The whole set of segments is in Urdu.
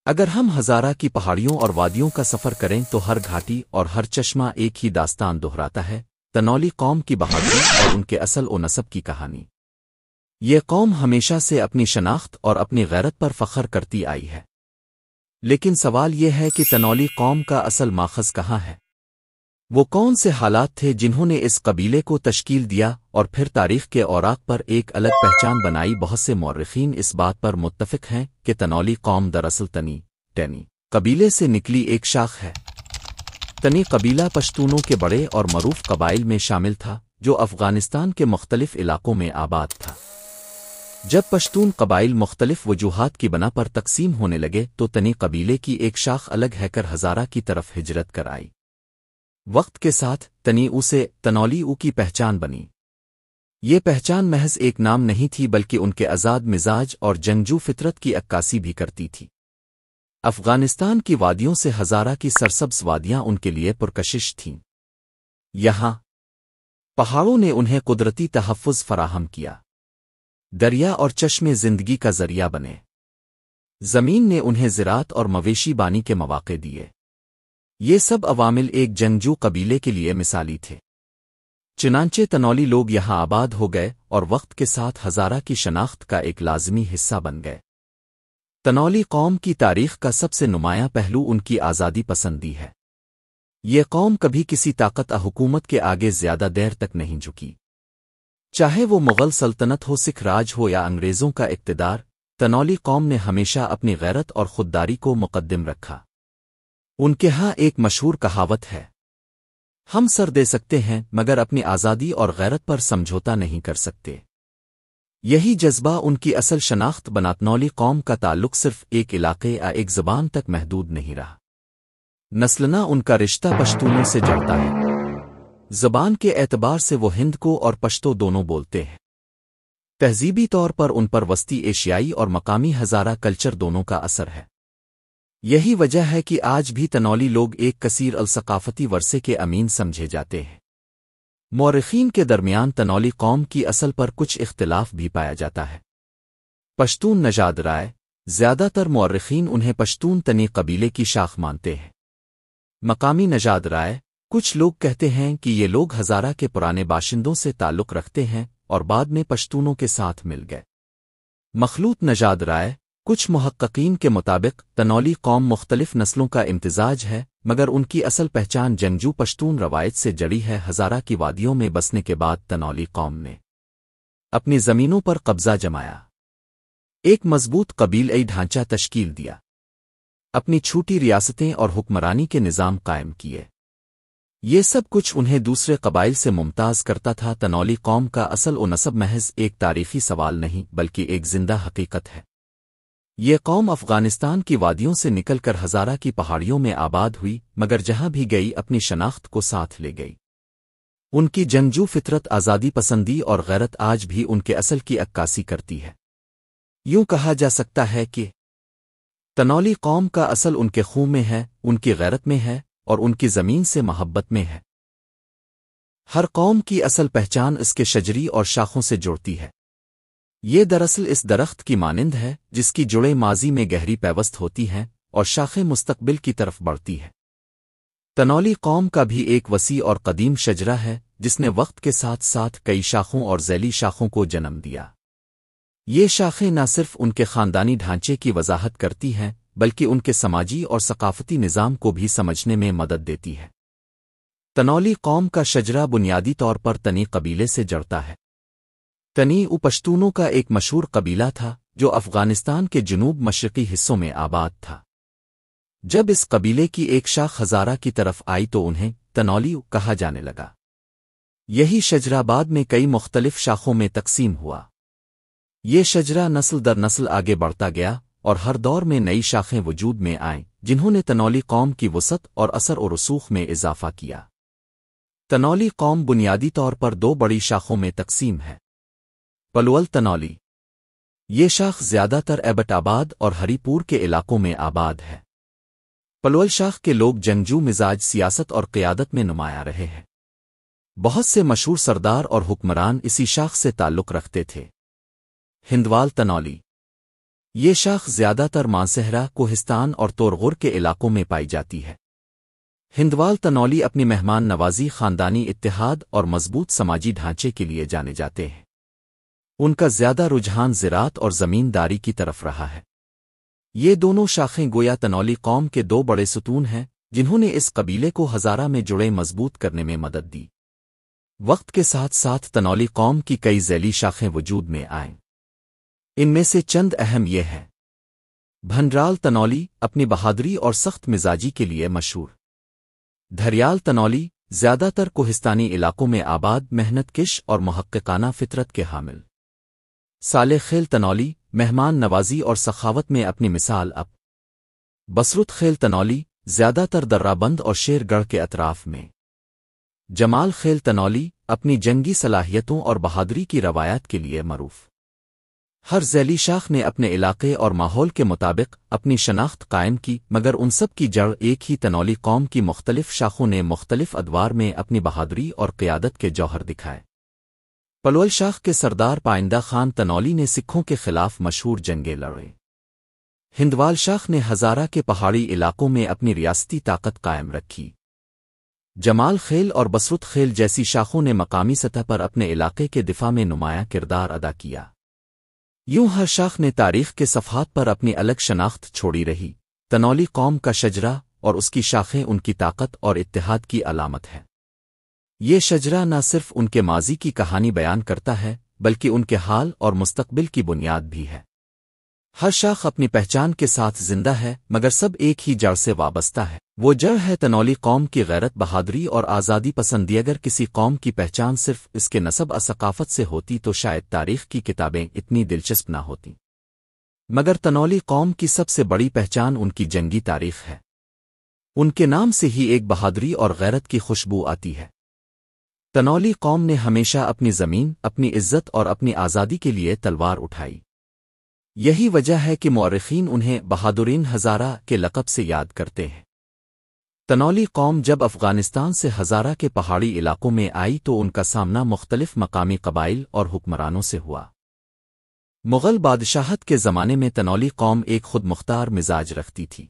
اگر ہم ہزارہ کی پہاڑیوں اور وادیوں کا سفر کریں تو ہر گھاٹی اور ہر چشمہ ایک ہی داستان دہراتا ہے، تنولی قوم کی بہادری اور ان کے اصل و نسب کی کہانی۔ یہ قوم ہمیشہ سے اپنی شناخت اور اپنی غیرت پر فخر کرتی آئی ہے، لیکن سوال یہ ہے کہ تنولی قوم کا اصل ماخذ کہاں ہے؟ وہ کون سے حالات تھے جنہوں نے اس قبیلے کو تشکیل دیا اور پھر تاریخ کے اوراق پر ایک الگ پہچان بنائی؟ بہت سے مورخین اس بات پر متفق ہیں کہ تنولی قوم دراصل ٹینی قبیلے سے نکلی ایک شاخ ہے۔ تنی قبیلہ پشتونوں کے بڑے اور معروف قبائل میں شامل تھا جو افغانستان کے مختلف علاقوں میں آباد تھا۔ جب پشتون قبائل مختلف وجوہات کی بنا پر تقسیم ہونے لگے تو تنی قبیلے کی ایک شاخ الگ ہے کر ہزارہ کی طرف ہجرت کر آئی۔ وقت کے ساتھ تنی سے تنولی کی پہچان بنی۔ یہ پہچان محض ایک نام نہیں تھی بلکہ ان کے آزاد مزاج اور جنگجو فطرت کی عکاسی بھی کرتی تھی۔ افغانستان کی وادیوں سے ہزارہ کی سرسبز وادیاں ان کے لیے پرکشش تھیں۔ یہاں پہاڑوں نے انہیں قدرتی تحفظ فراہم کیا، دریا اور چشمے زندگی کا ذریعہ بنے، زمین نے انہیں زراعت اور مویشی بانی کے مواقع دیے۔ یہ سب عوامل ایک جنگجو قبیلے کے لیے مثالی تھے۔ چنانچہ تنولی لوگ یہاں آباد ہو گئے اور وقت کے ساتھ ہزارہ کی شناخت کا ایک لازمی حصہ بن گئے۔ تنولی قوم کی تاریخ کا سب سے نمایاں پہلو ان کی آزادی پسندی ہے۔ یہ قوم کبھی کسی طاقت حکومت کے آگے زیادہ دیر تک نہیں جھکی، چاہے وہ مغل سلطنت ہو، سکھ راج ہو یا انگریزوں کا اقتدار۔ تنولی قوم نے ہمیشہ اپنی غیرت اور خودداری کو مقدم رکھا۔ ان کے ہاں ایک مشہور کہاوت ہے، ہم سر دے سکتے ہیں مگر اپنی آزادی اور غیرت پر سمجھوتا نہیں کر سکتے۔ یہی جذبہ ان کی اصل شناخت بنا۔ تنولی قوم کا تعلق صرف ایک علاقے یا ایک زبان تک محدود نہیں رہا۔ نسلنا ان کا رشتہ پشتونوں سے جڑتا ہے۔ زبان کے اعتبار سے وہ ہند کو اور پشتو دونوں بولتے ہیں۔ تہذیبی طور پر ان پر وسطی ایشیائی اور مقامی ہزارہ کلچر دونوں کا اثر ہے۔ یہی وجہ ہے کہ آج بھی تنولی لوگ ایک کثیر الثقافتی ورثے کے امین سمجھے جاتے ہیں۔ مورخین کے درمیان تنولی قوم کی اصل پر کچھ اختلاف بھی پایا جاتا ہے۔ پشتون نژاد رائے، زیادہ تر مورخین انہیں پشتون تنی قبیلے کی شاخ مانتے ہیں۔ مقامی نژاد رائے، کچھ لوگ کہتے ہیں کہ یہ لوگ ہزارہ کے پرانے باشندوں سے تعلق رکھتے ہیں اور بعد میں پشتونوں کے ساتھ مل گئے۔ مخلوط نژاد رائے، کچھ محققین کے مطابق تنولی قوم مختلف نسلوں کا امتزاج ہے مگر ان کی اصل پہچان جنگجو پشتون روایت سے جڑی ہے۔ ہزارہ کی وادیوں میں بسنے کے بعد تنولی قوم نے اپنی زمینوں پر قبضہ جمایا، ایک مضبوط قبیلئی ڈھانچہ تشکیل دیا، اپنی چھوٹی ریاستیں اور حکمرانی کے نظام قائم کیے۔ یہ سب کچھ انہیں دوسرے قبائل سے ممتاز کرتا تھا۔ تنولی قوم کا اصل و نسب محض ایک تاریخی سوال نہیں بلکہ ایک زندہ حقیقت ہے۔ یہ قوم افغانستان کی وادیوں سے نکل کر ہزارہ کی پہاڑیوں میں آباد ہوئی مگر جہاں بھی گئی اپنی شناخت کو ساتھ لے گئی۔ ان کی جنگجو فطرت، آزادی پسندی اور غیرت آج بھی ان کے اصل کی عکاسی کرتی ہے۔ یوں کہا جا سکتا ہے کہ تنولی قوم کا اصل ان کے خون میں ہے، ان کی غیرت میں ہے اور ان کی زمین سے محبت میں ہے۔ ہر قوم کی اصل پہچان اس کے شجری اور شاخوں سے جڑتی ہے۔ یہ دراصل اس درخت کی مانند ہے جس کی جڑیں ماضی میں گہری پیوست ہوتی ہیں اور شاخیں مستقبل کی طرف بڑھتی ہے۔ تنولی قوم کا بھی ایک وسیع اور قدیم شجرہ ہے جس نے وقت کے ساتھ ساتھ کئی شاخوں اور ذیلی شاخوں کو جنم دیا۔ یہ شاخیں نہ صرف ان کے خاندانی ڈھانچے کی وضاحت کرتی ہیں بلکہ ان کے سماجی اور ثقافتی نظام کو بھی سمجھنے میں مدد دیتی ہے۔ تنولی قوم کا شجرہ بنیادی طور پر تنی قبیلے سے جڑتا ہے۔ تنی پشتونوں کا ایک مشہور قبیلہ تھا جو افغانستان کے جنوب مشرقی حصوں میں آباد تھا۔ جب اس قبیلے کی ایک شاخ ہزارہ کی طرف آئی تو انہیں تنولی کہا جانے لگا۔ یہی شجرہ بعد میں کئی مختلف شاخوں میں تقسیم ہوا۔ یہ شجرہ نسل در نسل آگے بڑھتا گیا اور ہر دور میں نئی شاخیں وجود میں آئیں جنہوں نے تنولی قوم کی وسعت اور اثر و رسوخ میں اضافہ کیا۔ تنولی قوم بنیادی طور پر دو بڑی شاخوں میں تقسیم ہے۔ پلول تنولی، یہ شاخ زیادہ تر ایبٹ آباد اور ہری پور کے علاقوں میں آباد ہے۔ پلول شاخ کے لوگ جنگجو مزاج، سیاست اور قیادت میں نمایاں رہے ہیں۔ بہت سے مشہور سردار اور حکمران اسی شاخ سے تعلق رکھتے تھے۔ ہندوال تنولی، یہ شاخ زیادہ تر مانسہرہ کوہستان اور تورغور کے علاقوں میں پائی جاتی ہے۔ ہندوال تنولی اپنی مہمان نوازی، خاندانی اتحاد اور مضبوط سماجی ڈھانچے کے لیے جانے جاتے ہیں۔ ان کا زیادہ رجحان زراعت اور زمینداری کی طرف رہا ہے۔ یہ دونوں شاخیں گویا تنولی قوم کے دو بڑے ستون ہیں جنہوں نے اس قبیلے کو ہزارہ میں جڑے مضبوط کرنے میں مدد دی۔ وقت کے ساتھ ساتھ تنولی قوم کی کئی ذیلی شاخیں وجود میں آئیں۔ ان میں سے چند اہم یہ ہیں۔ بھنڈرال تنولی اپنی بہادری اور سخت مزاجی کے لیے مشہور۔ دھریال تنولی زیادہ تر کوہستانی علاقوں میں آباد، محنت کش اور محققانہ فطرت کے حامل۔ صالح خیل تنولی مہمان نوازی اور سخاوت میں اپنی مثال اب۔ بصرت خیل تنولی زیادہ تر درہ بند اور شیر گڑھ کے اطراف میں۔ جمال خیل تنولی اپنی جنگی صلاحیتوں اور بہادری کی روایات کے لیے معروف۔ ہر ذیلی شاخ نے اپنے علاقے اور ماحول کے مطابق اپنی شناخت قائم کی، مگر ان سب کی جڑ ایک ہی تنولی قوم کی مختلف شاخوں نے مختلف ادوار میں اپنی بہادری اور قیادت کے جوہر دکھائے۔ پلول شاخ کے سردار پائندہ خان تنولی نے سکھوں کے خلاف مشہور جنگیں لڑیں۔ ہندوال شاخ نے ہزارہ کے پہاڑی علاقوں میں اپنی ریاستی طاقت قائم رکھی۔ جمال خیل اور بصرت خیل جیسی شاخوں نے مقامی سطح پر اپنے علاقے کے دفاع میں نمایاں کردار ادا کیا۔ یوں ہر شاخ نے تاریخ کے صفحات پر اپنی الگ شناخت چھوڑی رہی۔ تنولی قوم کا شجرہ اور اس کی شاخیں ان کی طاقت اور اتحاد کی علامت ہے۔ یہ شجرہ نہ صرف ان کے ماضی کی کہانی بیان کرتا ہے بلکہ ان کے حال اور مستقبل کی بنیاد بھی ہے۔ ہر شاخ اپنی پہچان کے ساتھ زندہ ہے، مگر سب ایک ہی جڑ سے وابستہ ہے۔ وہ جڑ ہے تنولی قوم کی غیرت، بہادری اور آزادی پسندی۔ اگر کسی قوم کی پہچان صرف اس کے نسب اور ثقافت سے ہوتی تو شاید تاریخ کی کتابیں اتنی دلچسپ نہ ہوتیں، مگر تنولی قوم کی سب سے بڑی پہچان ان کی جنگی تاریخ ہے۔ ان کے نام سے ہی ایک بہادری اور غیرت کی خوشبو آتی ہے۔ تنولی قوم نے ہمیشہ اپنی زمین، اپنی عزت اور اپنی آزادی کے لیے تلوار اٹھائی۔ یہی وجہ ہے کہ مورخین انہیں بہادرین ہزارہ کے لقب سے یاد کرتے ہیں۔ تنولی قوم جب افغانستان سے ہزارہ کے پہاڑی علاقوں میں آئی تو ان کا سامنا مختلف مقامی قبائل اور حکمرانوں سے ہوا۔ مغل بادشاہت کے زمانے میں تنولی قوم ایک خود مختار مزاج رکھتی تھی۔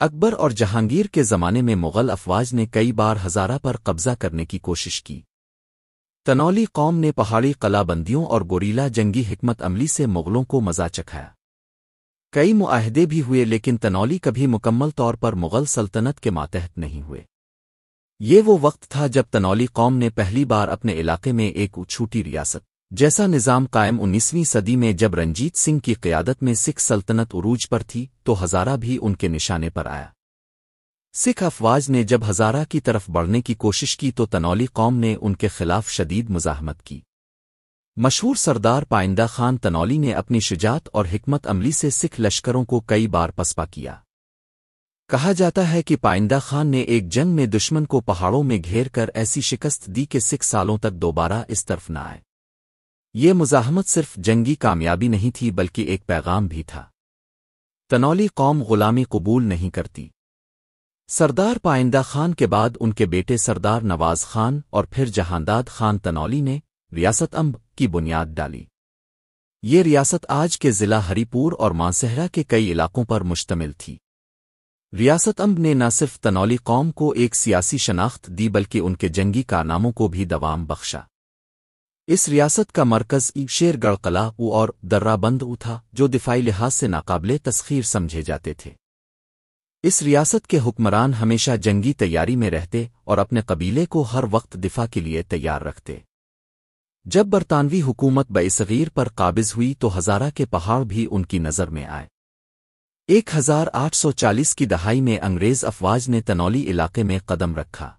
اکبر اور جہانگیر کے زمانے میں مغل افواج نے کئی بار ہزارہ پر قبضہ کرنے کی کوشش کی۔ تنولی قوم نے پہاڑی قلعہ بندیوں اور گوریلا جنگی حکمت عملی سے مغلوں کو مزہ چکھایا۔ کئی معاہدے بھی ہوئے لیکن تنولی کبھی مکمل طور پر مغل سلطنت کے ماتحت نہیں ہوئے۔ یہ وہ وقت تھا جب تنولی قوم نے پہلی بار اپنے علاقے میں ایک چھوٹی ریاست جیسا نظام قائم 19ویں صدی میں جب رنجیت سنگھ کی قیادت میں سکھ سلطنت عروج پر تھی تو ہزارہ بھی ان کے نشانے پر آیا۔ سکھ افواج نے جب ہزارہ کی طرف بڑھنے کی کوشش کی تو تنولی قوم نے ان کے خلاف شدید مزاحمت کی۔ مشہور سردار پائندہ خان تنولی نے اپنی شجاعت اور حکمت عملی سے سکھ لشکروں کو کئی بار پسپا کیا۔ کہا جاتا ہے کہ پائندہ خان نے ایک جنگ میں دشمن کو پہاڑوں میں گھیر کر ایسی شکست دی کہ سکھ سالوں تک دوبارہ اس طرف نہ آئے۔ یہ مزاحمت صرف جنگی کامیابی نہیں تھی بلکہ ایک پیغام بھی تھا۔ تنولی قوم غلامی قبول نہیں کرتی۔ سردار پائندہ خان کے بعد ان کے بیٹے سردار نواز خان اور پھر جہانداد خان تنولی نے ریاست امب کی بنیاد ڈالی۔ یہ ریاست آج کے ضلع ہری پور اور مانسہرہ کے کئی علاقوں پر مشتمل تھی۔ ریاست امب نے نہ صرف تنولی قوم کو ایک سیاسی شناخت دی بلکہ ان کے جنگی کارناموں کو بھی دوام بخشا۔ اس ریاست کا مرکز شیر گڑھ قلعہ اور درہ بند تھا جو دفاعی لحاظ سے ناقابل تسخیر سمجھے جاتے تھے۔ اس ریاست کے حکمران ہمیشہ جنگی تیاری میں رہتے اور اپنے قبیلے کو ہر وقت دفاع کے لیے تیار رکھتے۔ جب برطانوی حکومت بصغیر پر قابض ہوئی تو ہزارہ کے پہاڑ بھی ان کی نظر میں آئے۔ 1840 کی دہائی میں انگریز افواج نے تنولی علاقے میں قدم رکھا۔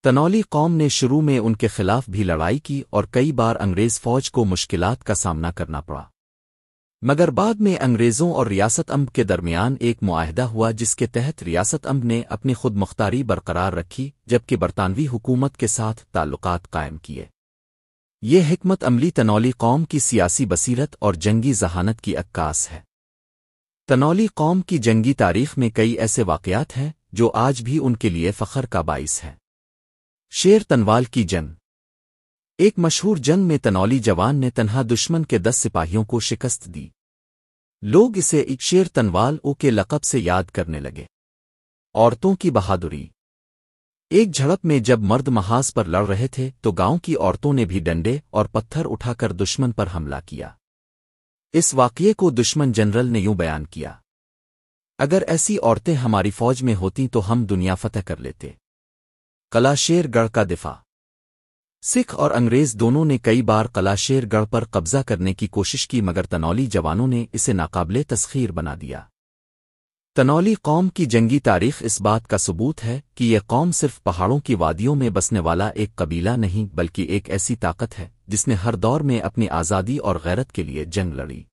تنولی قوم نے شروع میں ان کے خلاف بھی لڑائی کی اور کئی بار انگریز فوج کو مشکلات کا سامنا کرنا پڑا، مگر بعد میں انگریزوں اور ریاست امب کے درمیان ایک معاہدہ ہوا جس کے تحت ریاست امب نے اپنی خود مختاری برقرار رکھی جبکہ برطانوی حکومت کے ساتھ تعلقات قائم کیے۔ یہ حکمت عملی تنولی قوم کی سیاسی بصیرت اور جنگی ذہانت کی عکاس ہے۔ تنولی قوم کی جنگی تاریخ میں کئی ایسے واقعات ہیں جو آج بھی ان کے لیے فخر کا باعث ہے۔ شیر تنوال کی جنگ ایک مشہور جنگ میں تنولی جوان نے تنہا دشمن کے 10 سپاہیوں کو شکست دی۔ لوگ اسے ایک شیر تنوال او کے لقب سے یاد کرنے لگے۔ عورتوں کی بہادری۔ ایک جھڑپ میں جب مرد محاذ پر لڑ رہے تھے تو گاؤں کی عورتوں نے بھی ڈنڈے اور پتھر اٹھا کر دشمن پر حملہ کیا۔ اس واقعے کو دشمن جنرل نے یوں بیان کیا: اگر ایسی عورتیں ہماری فوج میں ہوتیں تو ہم دنیا فتح کر لیتے۔ قلعہ شیر گڑھ کا دفاع۔ سکھ اور انگریز دونوں نے کئی بار قلعہ شیر گڑھ پر قبضہ کرنے کی کوشش کی مگر تنولی جوانوں نے اسے ناقابل تسخیر بنا دیا۔ تنولی قوم کی جنگی تاریخ اس بات کا ثبوت ہے کہ یہ قوم صرف پہاڑوں کی وادیوں میں بسنے والا ایک قبیلہ نہیں بلکہ ایک ایسی طاقت ہے جس نے ہر دور میں اپنی آزادی اور غیرت کے لیے جنگ لڑی۔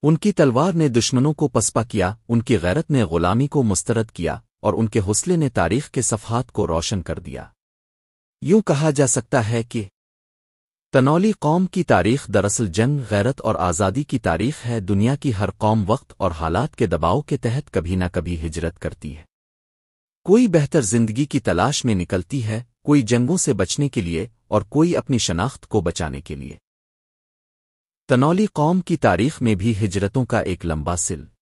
ان کی تلوار نے دشمنوں کو پسپا کیا، ان کی غیرت نے غلامی کو مسترد کیا اور ان کے حوصلے نے تاریخ کے صفحات کو روشن کر دیا۔ یوں کہا جا سکتا ہے کہ تنولی قوم کی تاریخ دراصل جنگ، غیرت اور آزادی کی تاریخ ہے۔ دنیا کی ہر قوم وقت اور حالات کے دباؤ کے تحت کبھی نہ کبھی ہجرت کرتی ہے۔ کوئی بہتر زندگی کی تلاش میں نکلتی ہے، کوئی جنگوں سے بچنے کے لیے اور کوئی اپنی شناخت کو بچانے کے لیے۔ تنولی قوم کی تاریخ میں بھی ہجرتوں کا ایک لمبا سلسلہ